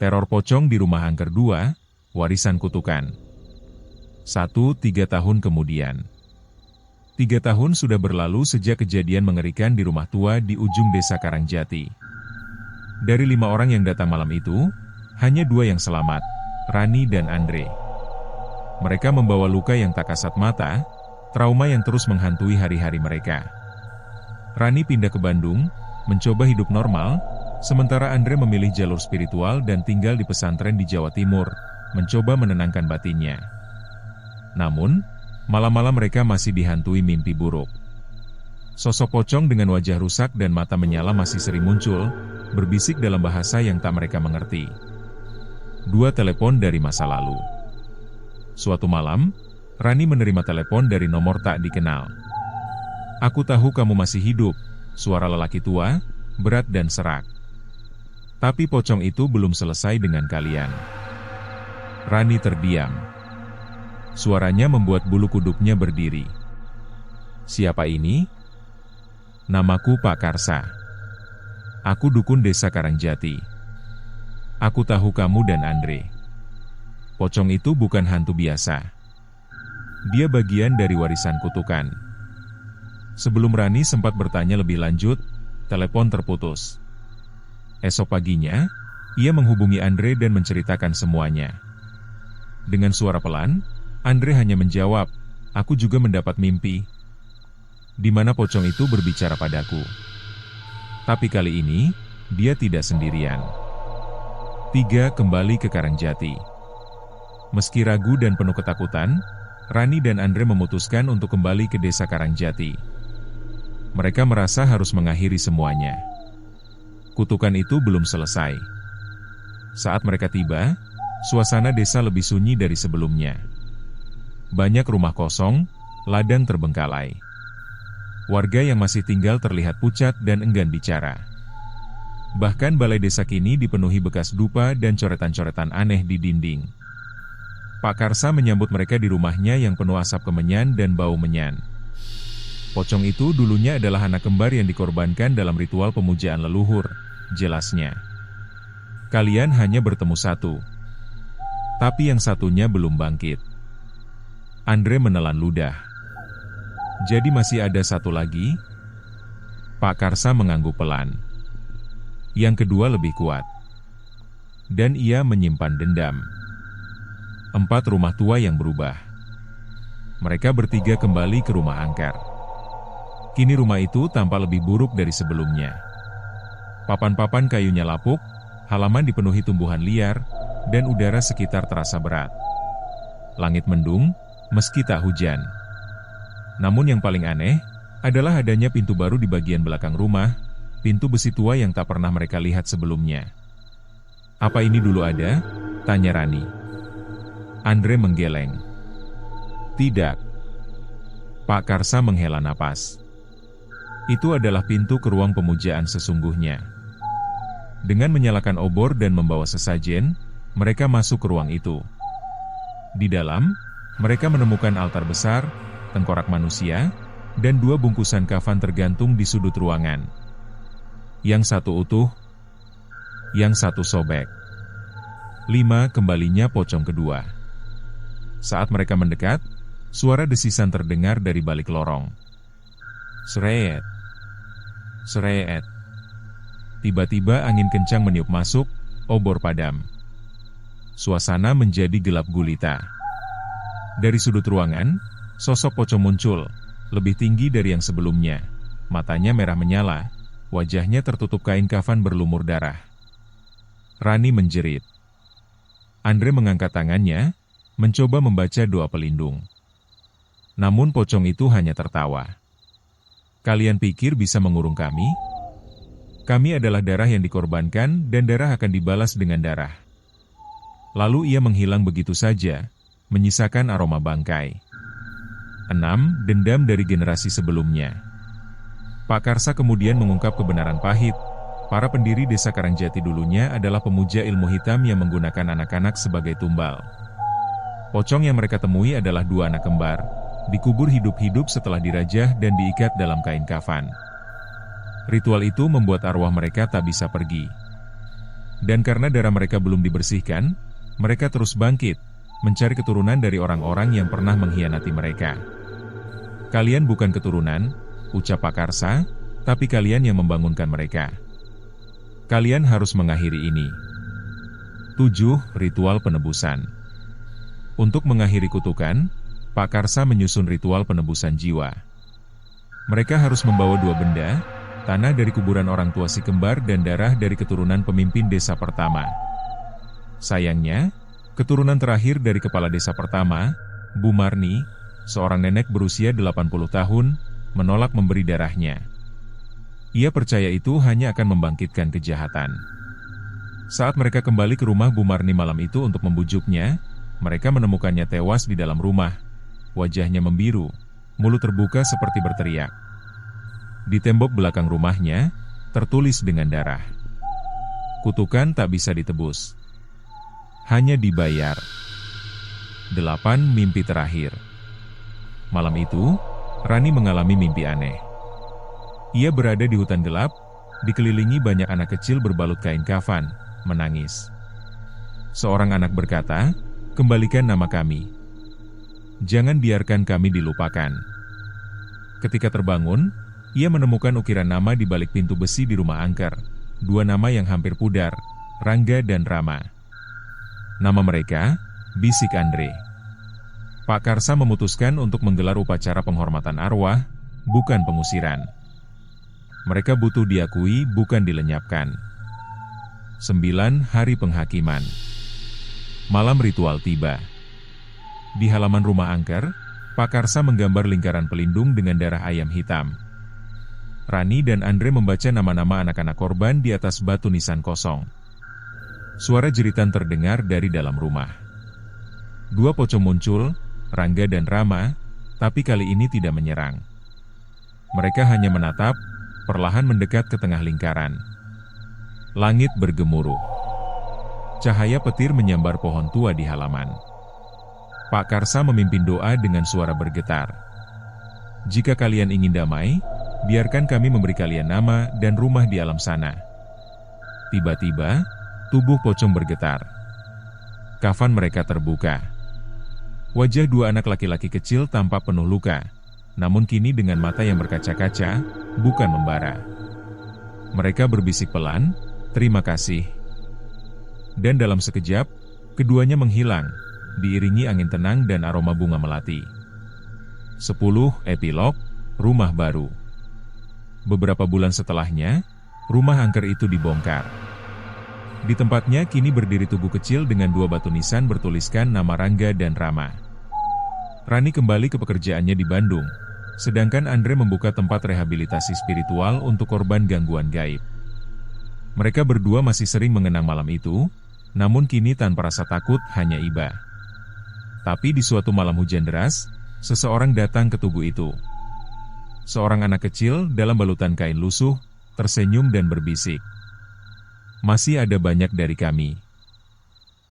Teror pocong di rumah angker 2, warisan kutukan. 1-3 tahun kemudian. 3 tahun sudah berlalu sejak kejadian mengerikan di rumah tua di ujung desa Karangjati. Dari 5 orang yang datang malam itu, hanya 2 yang selamat, Rani dan Andre. Mereka membawa luka yang tak kasat mata, trauma yang terus menghantui hari-hari mereka. Rani pindah ke Bandung, mencoba hidup normal, sementara Andre memilih jalur spiritual dan tinggal di pesantren di Jawa Timur, mencoba menenangkan batinnya. Namun, malam-malam mereka masih dihantui mimpi buruk. Sosok pocong dengan wajah rusak dan mata menyala masih sering muncul, berbisik dalam bahasa yang tak mereka mengerti. 2 telepon dari masa lalu. Suatu malam, Rani menerima telepon dari nomor tak dikenal. "Aku tahu kamu masih hidup," suara lelaki tua, berat dan serak. "Tapi pocong itu belum selesai dengan kalian." Rani terdiam. Suaranya membuat bulu kuduknya berdiri. "Siapa ini?" "Namaku Pak Karsa. Aku dukun desa Karangjati. Aku tahu kamu dan Andre. Pocong itu bukan hantu biasa. Dia bagian dari warisan kutukan." Sebelum Rani sempat bertanya lebih lanjut, telepon terputus. Esok paginya, ia menghubungi Andre dan menceritakan semuanya. Dengan suara pelan, Andre hanya menjawab, "Aku juga mendapat mimpi, di mana pocong itu berbicara padaku. Tapi kali ini, dia tidak sendirian." 3. Kembali ke Karangjati. Meski ragu dan penuh ketakutan, Rani dan Andre memutuskan untuk kembali ke desa Karangjati. Mereka merasa harus mengakhiri semuanya. Kutukan itu belum selesai. Saat mereka tiba, suasana desa lebih sunyi dari sebelumnya. Banyak rumah kosong, ladang terbengkalai. Warga yang masih tinggal terlihat pucat dan enggan bicara. Bahkan balai desa kini dipenuhi bekas dupa dan coretan-coretan aneh di dinding. Pak Karsa menyambut mereka di rumahnya yang penuh asap kemenyan dan bau menyan. Pocong itu dulunya adalah anak kembar yang dikorbankan dalam ritual pemujaan leluhur, jelasnya. "Kalian hanya bertemu satu. Tapi yang satunya belum bangkit." Andre menelan ludah. "Jadi masih ada satu lagi?" Pak Karsa mengangguk pelan. "Yang kedua lebih kuat. Dan ia menyimpan dendam." 4 rumah tua yang berubah. Mereka bertiga kembali ke rumah angker. Kini rumah itu tampak lebih buruk dari sebelumnya. Papan-papan kayunya lapuk, halaman dipenuhi tumbuhan liar, dan udara sekitar terasa berat. Langit mendung, meski tak hujan. Namun yang paling aneh, adalah adanya pintu baru di bagian belakang rumah, pintu besi tua yang tak pernah mereka lihat sebelumnya. "Apa ini dulu ada?" tanya Rani. Andre menggeleng. "Tidak." Pak Karsa menghela napas. "Itu adalah pintu ke ruang pemujaan sesungguhnya." Dengan menyalakan obor dan membawa sesajen, mereka masuk ke ruang itu. Di dalam, mereka menemukan altar besar, tengkorak manusia, dan 2 bungkusan kafan tergantung di sudut ruangan. Yang satu utuh, yang satu sobek. 5. Kembalinya pocong kedua. Saat mereka mendekat, suara desisan terdengar dari balik lorong. Seret, seret. Tiba-tiba angin kencang meniup masuk, obor padam. Suasana menjadi gelap gulita. Dari sudut ruangan, sosok pocong muncul, lebih tinggi dari yang sebelumnya. Matanya merah menyala, wajahnya tertutup kain kafan berlumur darah. Rani menjerit. Andre mengangkat tangannya, mencoba membaca doa pelindung. Namun pocong itu hanya tertawa. "Kalian pikir bisa mengurung kami? Kami adalah darah yang dikorbankan dan darah akan dibalas dengan darah." Lalu ia menghilang begitu saja, menyisakan aroma bangkai. 6. Dendam dari generasi sebelumnya. Pak Karsa kemudian mengungkap kebenaran pahit. Para pendiri desa Karangjati dulunya adalah pemuja ilmu hitam yang menggunakan anak-anak sebagai tumbal. Pocong yang mereka temui adalah 2 anak kembar, dikubur hidup-hidup setelah dirajah dan diikat dalam kain kafan. Ritual itu membuat arwah mereka tak bisa pergi. Dan karena darah mereka belum dibersihkan, mereka terus bangkit, mencari keturunan dari orang-orang yang pernah mengkhianati mereka. Kalian bukan keturunan, ucap Pakarsa, tapi kalian yang membangunkan mereka. Kalian harus mengakhiri ini. 7. Ritual penebusan. Untuk mengakhiri kutukan, Pakarsa menyusun ritual penebusan jiwa. Mereka harus membawa 2 benda, tanah dari kuburan orang tua si kembar dan darah dari keturunan pemimpin desa pertama. Sayangnya, keturunan terakhir dari kepala desa pertama, Bu Marni, seorang nenek berusia 80 tahun, menolak memberi darahnya. Ia percaya itu hanya akan membangkitkan kejahatan. Saat mereka kembali ke rumah Bu Marni malam itu untuk membujuknya, mereka menemukannya tewas di dalam rumah. Wajahnya membiru, mulut terbuka seperti berteriak. Di tembok belakang rumahnya, tertulis dengan darah. Kutukan tak bisa ditebus. Hanya dibayar. 8. Mimpi terakhir. Malam itu, Rani mengalami mimpi aneh. Ia berada di hutan gelap, dikelilingi banyak anak kecil berbalut kain kafan, menangis. Seorang anak berkata, "Kembalikan nama kami. Jangan biarkan kami dilupakan." Ketika terbangun, ia menemukan ukiran nama di balik pintu besi di rumah angker. 2 nama yang hampir pudar, Rangga dan Rama. Nama mereka, bisik Andre. Pakarsa memutuskan untuk menggelar upacara penghormatan arwah, bukan pengusiran. Mereka butuh diakui, bukan dilenyapkan. 9. Hari penghakiman. Malam ritual tiba. Di halaman rumah angker, Pakarsa menggambar lingkaran pelindung dengan darah ayam hitam. Rani dan Andre membaca nama-nama anak-anak korban di atas batu nisan kosong. Suara jeritan terdengar dari dalam rumah. 2 pocong muncul, Rangga dan Rama, tapi kali ini tidak menyerang. Mereka hanya menatap, perlahan mendekat ke tengah lingkaran. Langit bergemuruh. Cahaya petir menyambar pohon tua di halaman. Pakarsa memimpin doa dengan suara bergetar. "Jika kalian ingin damai, biarkan kami memberi kalian nama dan rumah di alam sana." Tiba-tiba, tubuh pocong bergetar. Kafan mereka terbuka. Wajah 2 anak laki-laki kecil tampak penuh luka, namun kini dengan mata yang berkaca-kaca, bukan membara. Mereka berbisik pelan, "Terima kasih." Dan dalam sekejap, keduanya menghilang, diiringi angin tenang dan aroma bunga melati. 10. Epilog, rumah baru. Beberapa bulan setelahnya, rumah angker itu dibongkar. Di tempatnya kini berdiri tugu kecil dengan 2 batu nisan bertuliskan nama Rangga dan Rama. Rani kembali ke pekerjaannya di Bandung, sedangkan Andre membuka tempat rehabilitasi spiritual untuk korban gangguan gaib. Mereka berdua masih sering mengenang malam itu, namun kini tanpa rasa takut, hanya iba. Tapi di suatu malam hujan deras, seseorang datang ke tugu itu. Seorang anak kecil dalam balutan kain lusuh, tersenyum dan berbisik, "Masih ada banyak dari kami."